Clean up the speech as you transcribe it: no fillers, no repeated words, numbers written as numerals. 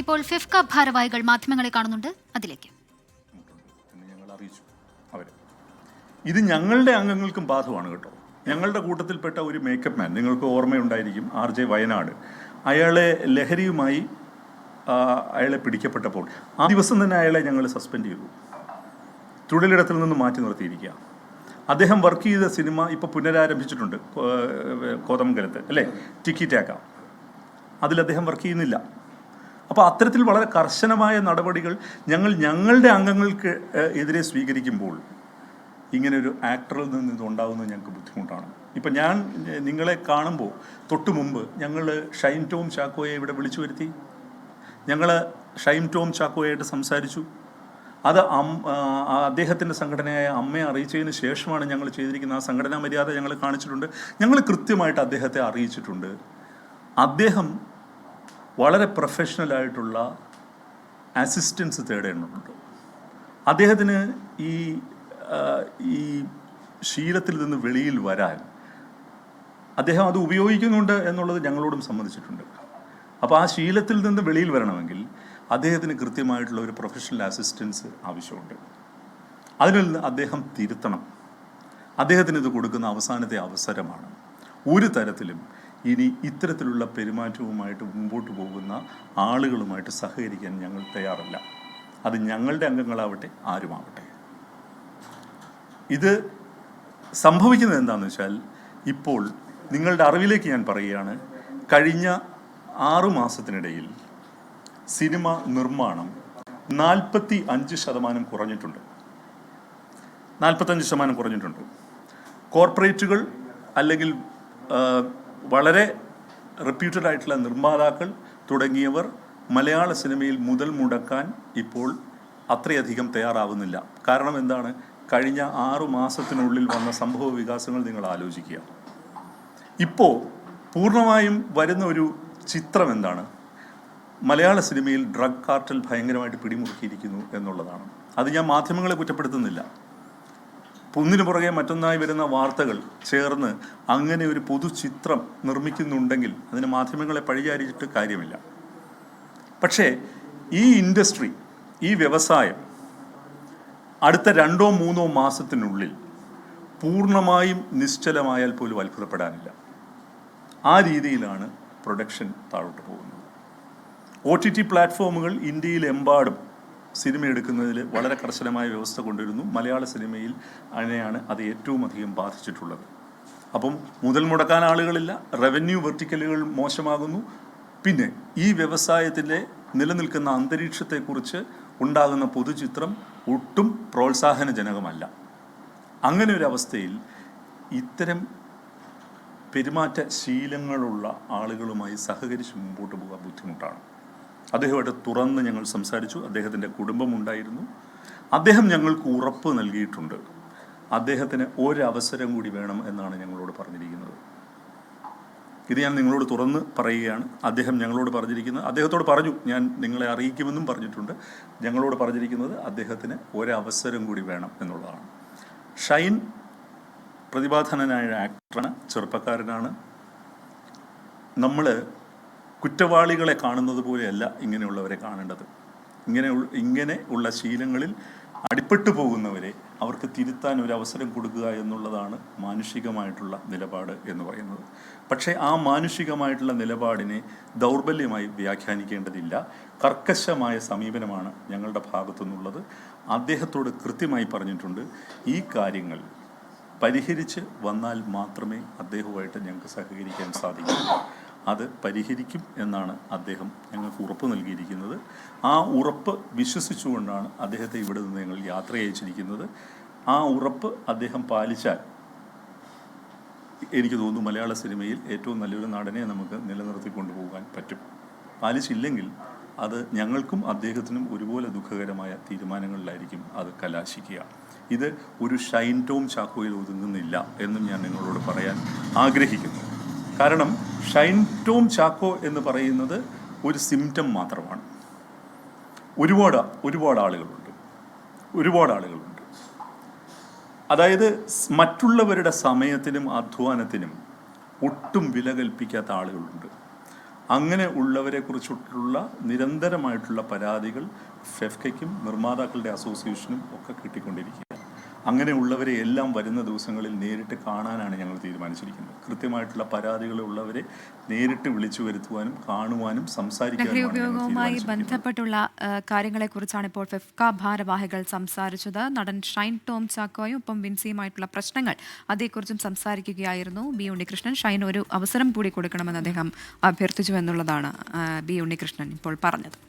ഇപ്പോൾ ഫിഫ്ക ഭാരവാഹികൾ മാധ്യമങ്ങളെ കാണുന്നുണ്ട്, അതിലേക്ക്. ഇത് ഞങ്ങളുടെ അംഗങ്ങൾക്കും ബാധകമാണ് കേട്ടോ. ഞങ്ങളുടെ കൂട്ടത്തിൽപ്പെട്ട ഒരു മേക്കപ്പ് മാൻ, നിങ്ങൾക്ക് ഓർമ്മയുണ്ടായിരിക്കും, RJ വയനാട്. അയാളെ ലഹരിയുമായി അയാളെ പിടിക്കപ്പെട്ടപ്പോൾ ആ ദിവസം തന്നെ അയാളെ ഞങ്ങൾ സസ്പെൻഡ് ചെയ്തു, തൊഴിലിടത്തിൽ നിന്ന് മാറ്റി നിർത്തിയിരിക്കുക. അദ്ദേഹം വർക്ക് ചെയ്ത സിനിമ ഇപ്പോൾ പുനരാരംഭിച്ചിട്ടുണ്ട് കോതമംഗലത്ത്, അല്ലേ, ടിക്കി ടാക്ക. അതിൽ അദ്ദേഹം വർക്ക് ചെയ്യുന്നില്ല. അപ്പോൾ അത്തരത്തിൽ വളരെ കർശനമായ നടപടികൾ ഞങ്ങളുടെ അംഗങ്ങൾക്ക് എതിരെ സ്വീകരിക്കുമ്പോൾ ഇങ്ങനൊരു ആക്ടറിൽ നിന്ന് ഇതുണ്ടാകുന്നത് ഞങ്ങൾക്ക് ബുദ്ധിമുട്ടാണ്. ഇപ്പം ഞാൻ നിങ്ങളെ കാണുമ്പോൾ തൊട്ട് മുമ്പ് ഞങ്ങൾ ഷൈൻ ടോം ചാക്കോയെ ഇവിടെ വിളിച്ചു വരുത്തി. ഞങ്ങൾ ഷൈൻ ടോം ചാക്കോയായിട്ട് സംസാരിച്ചു. അത് അദ്ദേഹത്തിൻ്റെ സംഘടനയായ അമ്മയെ അറിയിച്ചതിന് ശേഷമാണ് ഞങ്ങൾ ചെയ്തിരിക്കുന്നത്. ആ സംഘടനാ മര്യാദ ഞങ്ങൾ കാണിച്ചിട്ടുണ്ട്. ഞങ്ങൾ കൃത്യമായിട്ട് അദ്ദേഹത്തെ അറിയിച്ചിട്ടുണ്ട്. അദ്ദേഹം വളരെ പ്രൊഫഷണലായിട്ടുള്ള അസിസ്റ്റൻസ് തേടേണ്ടതുണ്ട്. അദ്ദേഹത്തിന് ഈ ശീലത്തിൽ നിന്ന് വെളിയിൽ വരാൻ അദ്ദേഹം അത് ഉപയോഗിക്കുന്നുണ്ട് എന്നുള്ളത് ഞങ്ങളോടും സമ്മതിച്ചിട്ടുണ്ട്. അപ്പോൾ ആ ശീലത്തിൽ നിന്ന് വെളിയിൽ വരണമെങ്കിൽ അദ്ദേഹത്തിന് കൃത്യമായിട്ടുള്ള ഒരു പ്രൊഫഷണൽ അസിസ്റ്റൻസ് ആവശ്യമുണ്ട്. അതിൽ നിന്ന് അദ്ദേഹം തിരുത്തണം. അദ്ദേഹത്തിന് ഇത് കൊടുക്കുന്ന അവസാനത്തെ അവസരമാണ്. ഒരു തരത്തിലും ഇനി ഇത്തരത്തിലുള്ള പെരുമാറ്റവുമായിട്ട് മുമ്പോട്ട് പോകുന്ന ആളുകളുമായിട്ട് സഹകരിക്കാൻ ഞങ്ങൾ തയ്യാറല്ല. അത് ഞങ്ങളുടെ അംഗങ്ങളാവട്ടെ ആരുമാവട്ടെ. ഇത് സംഭവിക്കുന്നത് എന്താണെന്ന് വെച്ചാൽ, ഇപ്പോൾ നിങ്ങളുടെ അറിവിലേക്ക് ഞാൻ പറയുകയാണ്, കഴിഞ്ഞ 6 മാസത്തിനിടയിൽ സിനിമ നിർമ്മാണം 45% കുറഞ്ഞിട്ടുണ്ട്. 45% കുറഞ്ഞിട്ടുണ്ട്. കോർപ്പറേറ്റുകൾ അല്ലെങ്കിൽ വളരെ റെപ്യൂട്ടഡ് ആയിട്ടുള്ള നിർമ്മാതാക്കൾ തുടങ്ങിയവർ മലയാള സിനിമയിൽ മുതൽ മുടക്കാൻ ഇപ്പോൾ അത്രയധികം തയ്യാറാവുന്നില്ല. കാരണം എന്താണ്? കഴിഞ്ഞ 6 മാസത്തിനുള്ളിൽ വന്ന സംഭവ വികാസങ്ങൾ നിങ്ങൾ ആലോചിക്കുക. ഇപ്പോൾ പൂർണ്ണമായും വരുന്ന ഒരു ചിത്രം എന്താണ്? മലയാള സിനിമയിൽ ഡ്രഗ് കാർട്ടൽ ഭയങ്കരമായിട്ട് പിടിമുറുക്കിയിരിക്കുന്നു എന്നുള്ളതാണ്. അത് ഞാൻ മാധ്യമങ്ങളെ കുറ്റപ്പെടുത്തുന്നില്ല. ഒന്നിനു പുറകെ മറ്റൊന്നായി വരുന്ന വാർത്തകൾ ചേർന്ന് അങ്ങനെ ഒരു പൊതുചിത്രം നിർമ്മിക്കുന്നുണ്ടെങ്കിൽ അതിന് മാധ്യമങ്ങളെ പഴിചാരിച്ചിട്ട് കാര്യമില്ല. പക്ഷേ ഈ ഇൻഡസ്ട്രി, ഈ വ്യവസായം അടുത്ത 2-3 മാസത്തിനുള്ളിൽ പൂർണ്ണമായും നിശ്ചലമായാൽ പോലും അത്ഭുതപ്പെടാനില്ല. ആ രീതിയിലാണ് പ്രൊഡക്ഷൻ താഴോട്ട് പോകുന്നത്. OTT പ്ലാറ്റ്ഫോമുകൾ ഇന്ത്യയിലെമ്പാടും സിനിമ എടുക്കുന്നതിൽ വളരെ കർശനമായ വ്യവസ്ഥ കൊണ്ടുവരുന്നു. മലയാള സിനിമയിൽ അതിനെയാണ് അത് ഏറ്റവും അധികം ബാധിച്ചിട്ടുള്ളത്. അപ്പം മുതൽ മുടക്കാൻ ആളുകളില്ല, റവന്യൂ വെർട്ടിക്കലുകൾ മോശമാകുന്നു. പിന്നെ ഈ വ്യവസായത്തിൻ്റെ നിലനിൽക്കുന്ന അന്തരീക്ഷത്തെക്കുറിച്ച് ഉണ്ടാകുന്ന പൊതുചിത്രം ഒട്ടും പ്രോത്സാഹനജനകമല്ല. അങ്ങനെ ഒരു അവസ്ഥയിൽ ഇത്തരം പെരുമാറ്റ ശീലങ്ങളുള്ള ആളുകളുമായി സഹകരിച്ച് മുമ്പോട്ട് പോകാൻ ബുദ്ധിമുട്ടാണ്. അദ്ദേഹമായിട്ട് തുറന്ന് ഞങ്ങൾ സംസാരിച്ചു. അദ്ദേഹത്തിൻ്റെ കുടുംബമുണ്ടായിരുന്നു. അദ്ദേഹം ഞങ്ങൾക്ക് ഉറപ്പ് നൽകിയിട്ടുണ്ട്. അദ്ദേഹത്തിന് ഒരവസരം കൂടി വേണം എന്നാണ് ഞങ്ങളോട് പറഞ്ഞിരിക്കുന്നത്. ഇത് ഞാൻ നിങ്ങളോട് തുറന്ന് പറയുകയാണ്. അദ്ദേഹം ഞങ്ങളോട് പറഞ്ഞിരിക്കുന്നത്, അദ്ദേഹത്തോട് പറഞ്ഞു, ഞാൻ നിങ്ങളെ അറിയിക്കുമെന്നും പറഞ്ഞിട്ടുണ്ട്. ഞങ്ങളോട് പറഞ്ഞിരിക്കുന്നത് അദ്ദേഹത്തിന് ഒരവസരം കൂടി വേണം എന്നുള്ളതാണ്. ഷൈൻ പ്രതിഭാധനനായ ആക്ടറാണ്, ചെറുപ്പക്കാരനാണ്. നമ്മൾ കുറ്റവാളികളെ കാണുന്നത് പോലെയല്ല ഇങ്ങനെയുള്ളവരെ കാണേണ്ടത്. ഇങ്ങനെ ഉള്ള ശീലങ്ങളിൽ അടിപ്പെട്ടു പോകുന്നവരെ അവർക്ക് തിരുത്താൻ ഒരു അവസരം കൊടുക്കുക എന്നുള്ളതാണ് മാനുഷികമായിട്ടുള്ള നിലപാട് എന്ന് പറയുന്നത്. പക്ഷേ ആ മാനുഷികമായിട്ടുള്ള നിലപാടിനെ ദൗർബല്യമായി വ്യാഖ്യാനിക്കേണ്ടതില്ല. കർക്കശമായ സമീപനമാണ് ഞങ്ങളുടെ ഭാഗത്തുനിന്നുള്ളത്. അദ്ദേഹത്തോട് കൃത്യമായി പറഞ്ഞിട്ടുണ്ട്, ഈ കാര്യങ്ങൾ പരിഹരിച്ച് വന്നാൽ മാത്രമേ അദ്ദേഹവുമായിട്ട് ഞങ്ങൾക്ക് സഹകരിക്കാൻ സാധിക്കൂ. അത് പരിഹരിക്കും എന്നാണ് അദ്ദേഹം ഞങ്ങൾക്ക് ഉറപ്പ് നൽകിയിരിക്കുന്നത്. ആ ഉറപ്പ് വിശ്വസിച്ചുകൊണ്ടാണ് അദ്ദേഹത്തെ ഇവിടെ നിന്ന് ഞങ്ങൾ യാത്ര അയച്ചിരിക്കുന്നത്. ആ ഉറപ്പ് അദ്ദേഹം പാലിച്ചാൽ എനിക്ക് തോന്നുന്നു മലയാള സിനിമയിൽ ഏറ്റവും നല്ലൊരു നടനെ നമുക്ക് നിലനിർത്തിക്കൊണ്ടു പോകാൻ പറ്റും. പാലിച്ചില്ലെങ്കിൽ അത് ഞങ്ങൾക്കും അദ്ദേഹത്തിനും ഒരുപോലെ ദുഃഖകരമായ തീരുമാനങ്ങളിലായിരിക്കും അത് കലാശിക്കുക. ഇത് ഒരു ഷൈൻ ടോം ചാക്കോയിൽ ഒതുങ്ങുന്നില്ല എന്നും ഞാൻ നിങ്ങളോട് പറയാൻ ആഗ്രഹിക്കുന്നു. കാരണം ഷൈൻ ടോം ചാക്കോ എന്ന് പറയുന്നത് ഒരു സിംറ്റം മാത്രമാണ്. ഒരുപാട് ആളുകളുണ്ട്. അതായത് മറ്റുള്ളവരുടെ സമയത്തിനും അധ്വാനത്തിനും ഒട്ടും വില കൽപ്പിക്കാത്ത ആളുകളുണ്ട്. അങ്ങനെ ഉള്ളവരെ കുറിച്ചിട്ടുള്ള നിരന്തരമായിട്ടുള്ള പരാതികൾ ഫെഫ്കയ്ക്കും നിർമ്മാതാക്കളുടെ അസോസിയേഷനും ഒക്കെ കിട്ടിക്കൊണ്ടിരിക്കുക. അങ്ങനെയുള്ളവരെ എല്ലാം വരുന്ന ദിവസങ്ങളിൽ നേരിട്ട് കാണാനാണ് ഞങ്ങൾ തീരുമാനിച്ചിരിക്കുന്നത്. കൃത്യമായിട്ടുള്ള പരാതികളുള്ളവരെ നേരിട്ട് വിളിച്ചു വരുത്തുവാനും കാണുവാനും ലഹരി ഉപയോഗവുമായി ബന്ധപ്പെട്ടുള്ള കാര്യങ്ങളെക്കുറിച്ചാണ് ഇപ്പോൾ ഫെഫ്ക ഭാരവാഹികൾ സംസാരിച്ചത്. നടൻ ഷൈൻ ടോം ചാക്കോയും ഒപ്പം വിൻസിയുമായിട്ടുള്ള പ്രശ്നങ്ങൾ അതേക്കുറിച്ചും സംസാരിക്കുകയായിരുന്നു ബി ഉണ്ണികൃഷ്ണൻ. ഷൈൻ ഒരു അവസരം കൂടി കൊടുക്കണമെന്ന് അദ്ദേഹം അഭ്യർത്ഥിച്ചു എന്നുള്ളതാണ് ബി ഉണ്ണികൃഷ്ണൻ ഇപ്പോൾ പറഞ്ഞത്.